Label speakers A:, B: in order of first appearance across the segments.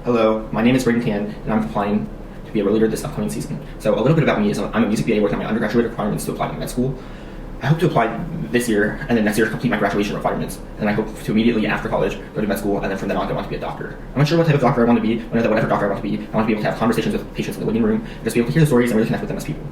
A: Hello, my name is Braden Tan, and I'm applying to be a leader this upcoming season. So a little bit about me is I'm a music BA working on my undergraduate requirements to apply to med school. I hope to apply this year, and then next year complete my graduation requirements. And I hope to immediately after college go to med school, and then from then on go on to be a doctor. I'm not sure what type of doctor I want to be, but I know that whatever doctor I want to be be able to have conversations with patients in the waiting room, and just be able to hear the stories and really connect with them as people.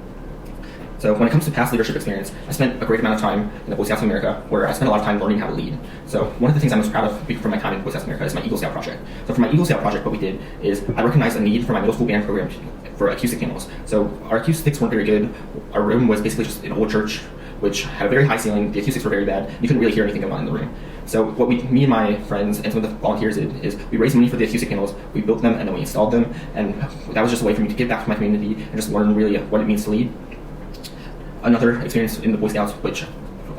A: So when it comes to past leadership experience, I spent a great amount of time in the Boy Scouts of America, where I spent a lot of time learning how to lead. So one of the things I'm most proud of from my time in Boy Scouts of America is my Eagle Scout project. So for my Eagle Scout project, what we did is I recognized a need for my middle school band program for acoustic panels. So our acoustics weren't very good. Our room was basically just an old church, which had a very high ceiling. The acoustics were very bad. You couldn't really hear anything going on in the room. So what me and my friends and some of the volunteers did is we raised money for the acoustic panels, we built them, and then we installed them. And that was just a way for me to give back to my community and just learn really what it means to lead. Another experience in the Boy Scouts, which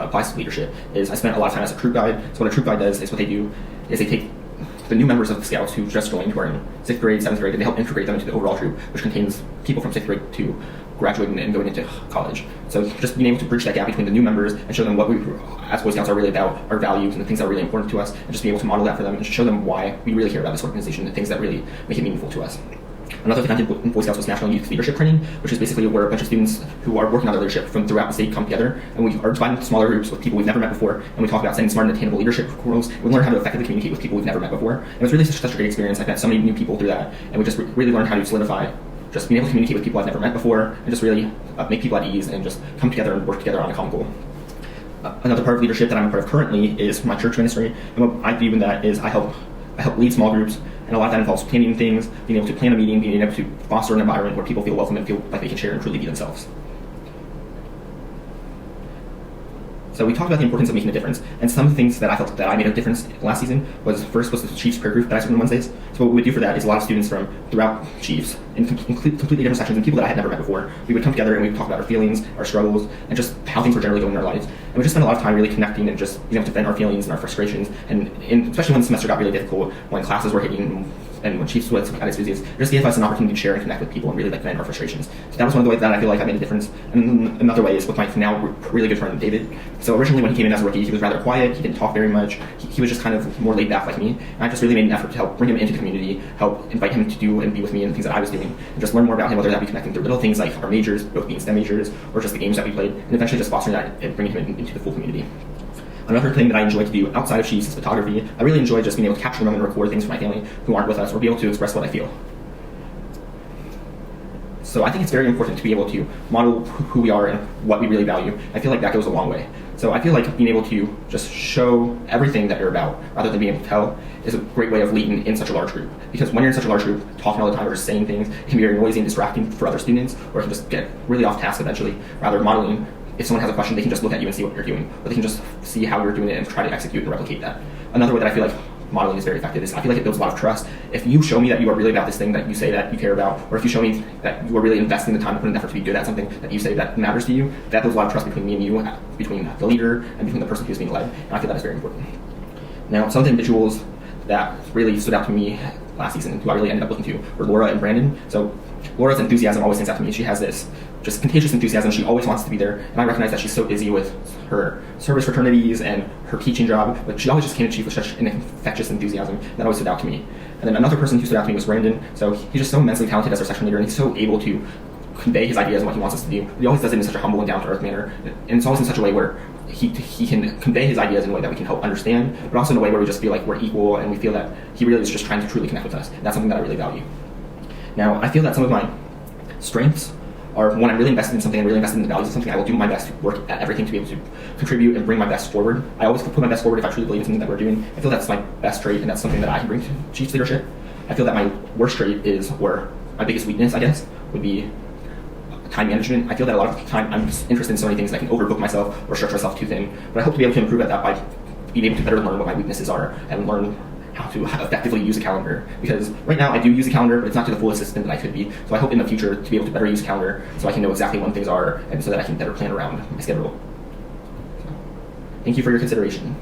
A: applies to leadership, is I spent a lot of time as a troop guide. So what a troop guide does is what they do is they take the new members of the Scouts who just joined, who are in 6th grade, 7th grade, and they help integrate them into the overall troop, which contains people from 6th grade to graduating and going into college. So just being able to bridge that gap between the new members and show them what we, as Boy Scouts, are really about, our values and the things that are really important to us, and just be able to model that for them and show them why we really care about this organization and the things that really make it meaningful to us. Another thing I did in Boy Scouts was National Youth Leadership Training, which is basically where a bunch of students who are working on their leadership from throughout the state come together, and we are divided into smaller groups with people we've never met before, and we talk about setting smart and attainable leadership roles. We learn how to effectively communicate with people we've never met before. And it was really such a great experience. I met so many new people through that, and we just really learned how to solidify just being able to communicate with people I've never met before, and just really make people at ease and just come together and work together on a common goal. Another part of leadership that I'm a part of currently is my church ministry, and what I do in that is I help lead small groups, and a lot of that involves planning things, being able to plan a meeting, being able to foster an environment where people feel welcome and feel like they can share and truly be themselves. So we talked about the importance of making a difference, and some things that I felt that I made a difference last season was the Chiefs prayer group that I served on Wednesdays. So what we would do for that is a lot of students from throughout Chiefs in completely different sections and people that I had never met before, we would come together and we would talk about our feelings, our struggles, and just how things were generally going in our lives. And we just spent a lot of time really connecting and just being able to vent our feelings and our frustrations, and especially when the semester got really difficult, when classes were hitting, and when Chiefs was at its busiest, it just gave us an opportunity to share and connect with people and really vent our frustrations. So that was one of the ways that I feel like I made a difference. And another way is with my now really good friend David. So originally when he came in as a rookie, he was rather quiet, he didn't talk very much, he was just kind of more laid back like me. And I just really made an effort to help bring him into the community, help invite him to do and be with me in the things that I was doing, and just learn more about him, whether that be connecting through little things like our majors, both being STEM majors, or just the games that we played, and eventually just fostering that and bringing him into the full community. Another thing that I enjoy to do outside of Chiefs is photography. I really enjoy just being able to capture them and record things for my family who aren't with us, or be able to express what I feel. So I think it's very important to be able to model who we are and what we really value. I feel like that goes a long way. So I feel like being able to just show everything that you're about, rather than being able to tell, is a great way of leading in such a large group. Because when you're in such a large group, talking all the time or just saying things, it can be very noisy and distracting for other students, or it can just get really off task eventually. Rather, modeling, if someone has a question, they can just look at you and see what you're doing, or they can just see how you're doing it and try to execute and replicate that. Another way that I feel like modeling is very effective is I feel like it builds a lot of trust. If you show me that you are really about this thing that you say that you care about, or if you show me that you are really investing the time to put an effort to be good at something that you say that matters to you, that builds a lot of trust between me and you, between the leader and between the person who's being led, and I feel that is very important. Now, some of the individuals that really stood out to me last season, who I really ended up looking to, were Laura and Brandon. So Laura's enthusiasm always stands out to me. She has this just contagious enthusiasm. She always wants to be there, and I recognize that she's so busy with her service fraternities and her teaching job, but she always just came to Chief with such an infectious enthusiasm that always stood out to me. And then another person who stood out to me was Brandon. So he's just so immensely talented as our section leader, and he's so able to convey his ideas and what he wants us to do. He always does it in such a humble and down-to-earth manner, and it's always in such a way where he can convey his ideas in a way that we can help understand, but also in a way where we just feel like we're equal, and we feel that he really is just trying to truly connect with us. And that's something that I really value. Now, I feel that some of my strengths are when I'm really invested in something and really invested in the values of something, I will do my best to work at everything to be able to contribute and bring my best forward. I always put my best forward if I truly believe in something that we're doing. I feel that's my best trait, and that's something that I can bring to Chiefs leadership. I feel that my worst trait is, where my biggest weakness, I guess, would be time management. I feel that a lot of the time I'm interested in so many things that I can overbook myself or stretch myself too thin, but I hope to be able to improve at that by being able to better learn what my weaknesses are and learn how to effectively use a calendar. Because right now I do use a calendar, but it's not to the full extent that I could be. So I hope in the future to be able to better use a calendar so I can know exactly when things are, and so that I can better plan around my schedule. So, thank you for your consideration.